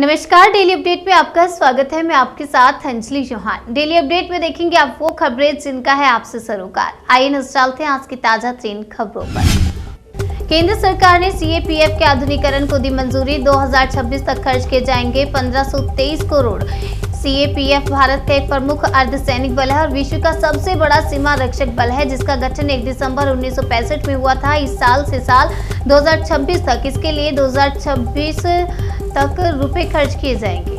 नमस्कार, daily update में आपका स्वागत है। मैं आपके साथ अंजलि चौहान। डेली अपडेट में देखेंगे आप वो खबरें जिनका है आपसे सरोकार। आइए नजर डालते हैं आज की ताजा 3 खबरों पर। केंद्र सरकार ने सीएपीएफ के आधुनिकीकरण को दी मंजूरी। 2026 तक खर्च किए जाएंगे 1523 करोड़। सीएपीएफ भारत का एक प्रमुख अर्धसैनिक बल है और विश्व का सबसे बड़ा सीमा रक्षक बल है, जिसका गठन 1 दिसंबर 1965 में हुआ था। इस साल से साल 2026 तक इसके लिए 2026 तक रुपए खर्च किए जाएंगे।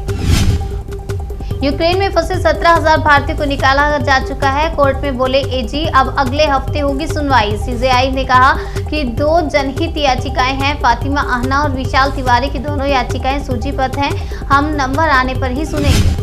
यूक्रेन में फंसे 17,000 भारतीयों को निकाला जा चुका है। कोर्ट में बोले एजी, अब अगले हफ्ते होगी सुनवाई। सीजेआई ने कहा कि 2 जनहित याचिकाएं हैं। फातिमा आहना और विशाल तिवारी की दोनों याचिकाएं सूचीबद्ध हैं। हम नंबर आने पर ही सुनेंगे।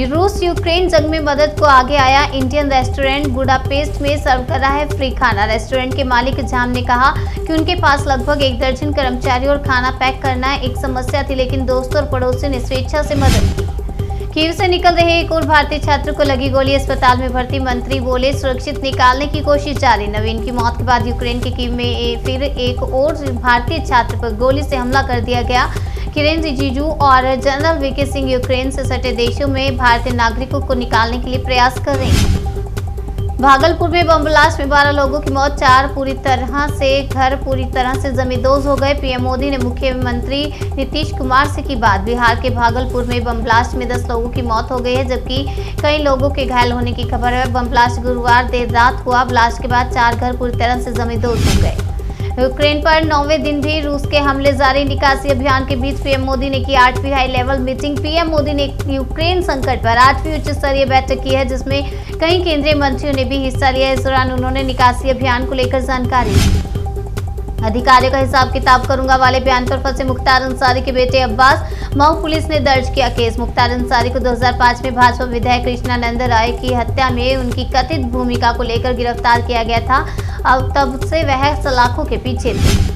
रूस यूक्रेन जंग में मदद को आगे आया। इंडियन रेस्टोरेंट बुडापेस्ट में सर्व कर रहा है फ्री खाना। रेस्टोरेंट के मालिक जाम ने कहा कि उनके पास लगभग 1 दर्जन कर्मचारी और खाना पैक करना एक समस्या थी, लेकिन दोस्तों और पड़ोसियों ने स्वेच्छा से मदद की। कीव से निकल रहे एक और भारतीय छात्र को लगी गोली। अस्पताल में भर्ती। मंत्री बोले सुरक्षित निकालने की कोशिश जारी। नवीन की मौत के बाद यूक्रेन के कीव में फिर एक और भारतीय छात्र पर गोली से हमला कर दिया गया। किरेन रिजिजू और जनरल वीके सिंह यूक्रेन से सटे देशों में भारतीय नागरिकों को निकालने के लिए प्रयास कर रहे हैं। भागलपुर में बम ब्लास्ट में 12 लोगों की मौत। 4 घर पूरी तरह से जमींदोज हो गए। पीएम मोदी ने मुख्यमंत्री नीतीश कुमार से की बात। बिहार के भागलपुर में बम ब्लास्ट में 10 लोगों की मौत हो गई है, जबकि कई लोगों के घायल होने की खबर है। बम ब्लास्ट गुरुवार देर रात हुआ। ब्लास्ट के बाद 4 घर पूरी तरह से जमींदोज हो गए। यूक्रेन पर 9वें दिन भी रूस के हमले जारी। निकासी अभियान के बीच पीएम मोदी ने की 8वीं high level meeting. PM Modi ने यूक्रेन संकट पर 8वीं उच्च स्तरीय बैठक की है, जिसमें कई केंद्रीय मंत्रियों ने भी हिस्सा लिया। इस दौरान उन्होंने निकासी अभियान को लेकर जानकारी दी। अधिकारियों का हिसाब किताब करूंगा वाले बयान पर फंसे मुख्तार अंसारी के बेटे अब्बास। मऊ पुलिस ने दर्ज किया केस। मुख्तार अंसारी को 2005 में भाजपा विधायक कृष्णानंद राय की हत्या में उनकी कथित भूमिका को लेकर गिरफ्तार किया गया था। अब तब से वह सलाखों के पीछे थे।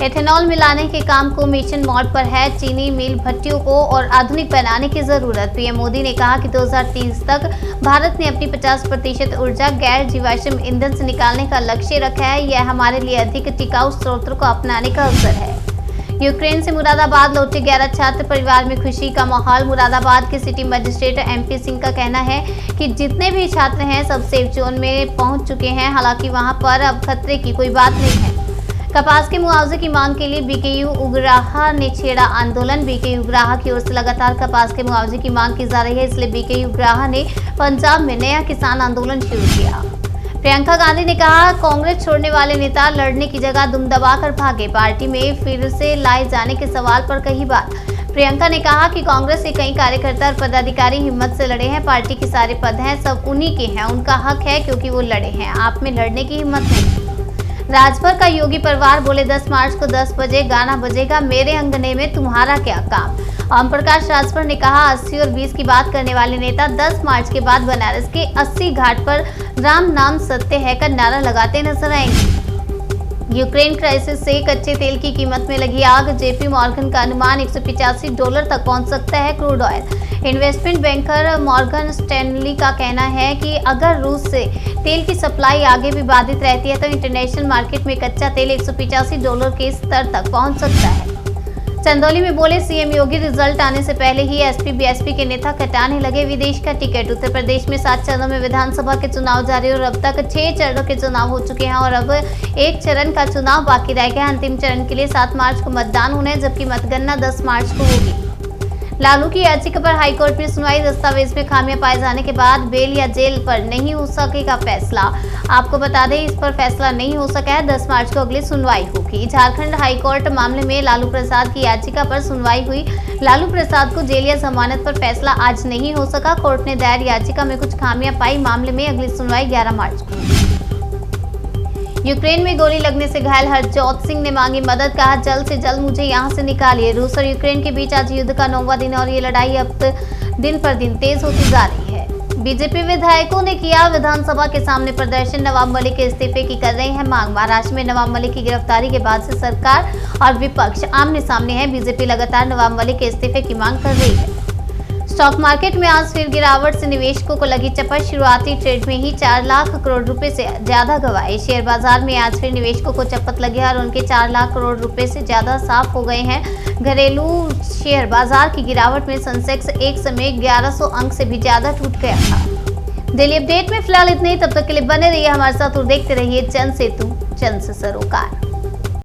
एथेनॉल मिलाने के काम को मिशन मोड पर है। चीनी मिल भट्टियों को और आधुनिक बनाने की जरूरत। पीएम मोदी ने कहा कि 2030 तक भारत ने अपनी 50% ऊर्जा गैर जीवाश्म ईंधन से निकालने का लक्ष्य रखा है। यह हमारे लिए अधिक टिकाऊ स्रोतों को अपनाने का अवसर है। यूक्रेन से मुरादाबाद लौटे 11 छात्र। परिवार में खुशी का माहौल। मुरादाबाद के सिटी मजिस्ट्रेट एमपी सिंह का कहना है कि जितने भी छात्र हैं सब सेफ जोन में पहुंच चुके हैं। हालांकि वहां पर अब खतरे की कोई बात नहीं है। कपास के मुआवजे की मांग के लिए बीकेयू उग्राहा ने छेड़ा आंदोलन। बीकेयू उग्राहा की ओर से लगातार कपास के मुआवजे की मांग की जा रही है, इसलिए बीकेयू उग्राहा ने पंजाब में नया किसान आंदोलन शुरू किया। प्रियंका गांधी ने कहा कांग्रेस छोड़ने वाले नेता लड़ने की जगह दुम दबाकर भागे। पार्टी में फिर से लाए जाने के सवाल पर कही बात। प्रियंका ने कहा कि कांग्रेस के कई कार्यकर्ता और पदाधिकारी हिम्मत से लड़े हैं। पार्टी के सारे पद हैं सब उन्हीं के हैं, उनका हक है क्योंकि वो लड़े हैं। आप में लड़ने की हिम्मत नहीं। राजभर का योगी परिवार बोले 10 मार्च को 10 बजे गाना बजेगा, मेरे अंगने में तुम्हारा क्या काम। ओम प्रकाश राजभर ने कहा 80 और 20 की बात करने वाले नेता 10 मार्च के बाद बनारस के 80 घाट पर राम नाम सत्य है का नारा लगाते नजर आएंगे। यूक्रेन क्राइसिस से कच्चे तेल की कीमत में लगी आग। जेपी मॉर्गन का अनुमान $185 तक पहुंच सकता है crude oil. Investment banker Morgan Stanley का कहना है कि अगर रूस से तेल की सप्लाई आगे भी बाधित रहती है तो इंटरनेशनल मार्केट में कच्चा तेल $185 के स्तर तक पहुंच सकता है। चंदौली में बोले सीएम योगी रिजल्ट आने से पहले ही एसपी बीएसपी के नेता कटाने लगे विदेश का टिकट। उत्तर प्रदेश में 7 चरणों में विधानसभा के चुनाव जारी और अब तक 6 चरणों के चुनाव हो चुके हैं और अब 1 चरण का चुनाव बाकी रह गया। अंतिम चरण के लिए 7 मार्च को मतदान होना है, जबकि मतगणना 10 मार्च को होगी। लालू की याचिका पर हाईकोर्ट में सुनवाई। दस्तावेज में खामियां पाए जाने के बाद बेल या जेल पर नहीं हो सकेगा फैसला। आपको बता दें इस पर फैसला नहीं हो सका है। 10 मार्च को अगली सुनवाई होगी। झारखंड हाईकोर्ट मामले में लालू प्रसाद की याचिका पर सुनवाई हुई। लालू प्रसाद को जेल या जमानत पर फैसला आज नहीं हो सका। कोर्ट ने दायर याचिका में कुछ खामियां पाई। मामले में अगली सुनवाई 11 मार्च को होगी। यूक्रेन में गोली लगने से घायल हरजोत सिंह ने मांगी मदद। कहा जल्द से जल्द मुझे यहां से निकालिए। रूस और यूक्रेन के बीच आज युद्ध का 9वां दिन और ये लड़ाई अब दिन पर दिन तेज होती जा रही है। बीजेपी विधायकों ने किया विधानसभा के सामने प्रदर्शन। नवाब मलिक के इस्तीफे की कर रहे हैं मांग। महाराष्ट्र में नवाब मलिक की गिरफ्तारी के बाद से सरकार और विपक्ष आमने सामने है। बीजेपी लगातार नवाब मलिक के इस्तीफे की मांग कर रही है। स्टॉक मार्केट में आज फिर गिरावट से निवेशकों को लगी चपत। शुरुआती ट्रेड में ही 4 लाख करोड़ रुपए से ज्यादा गंवाए। शेयर बाजार में आज फिर निवेशकों को चपत लगी और उनके 4 लाख करोड़ रुपए से ज्यादा साफ हो गए हैं। घरेलू शेयर बाजार की गिरावट में सेंसेक्स एक समय 1100 अंक से भी ज्यादा टूट गया था। डेली अपडेट में फिलहाल इतना ही। तब तक के लिए बने रहिए हमारे साथ और देखते रहिए जन सेतु जन से सरोकार।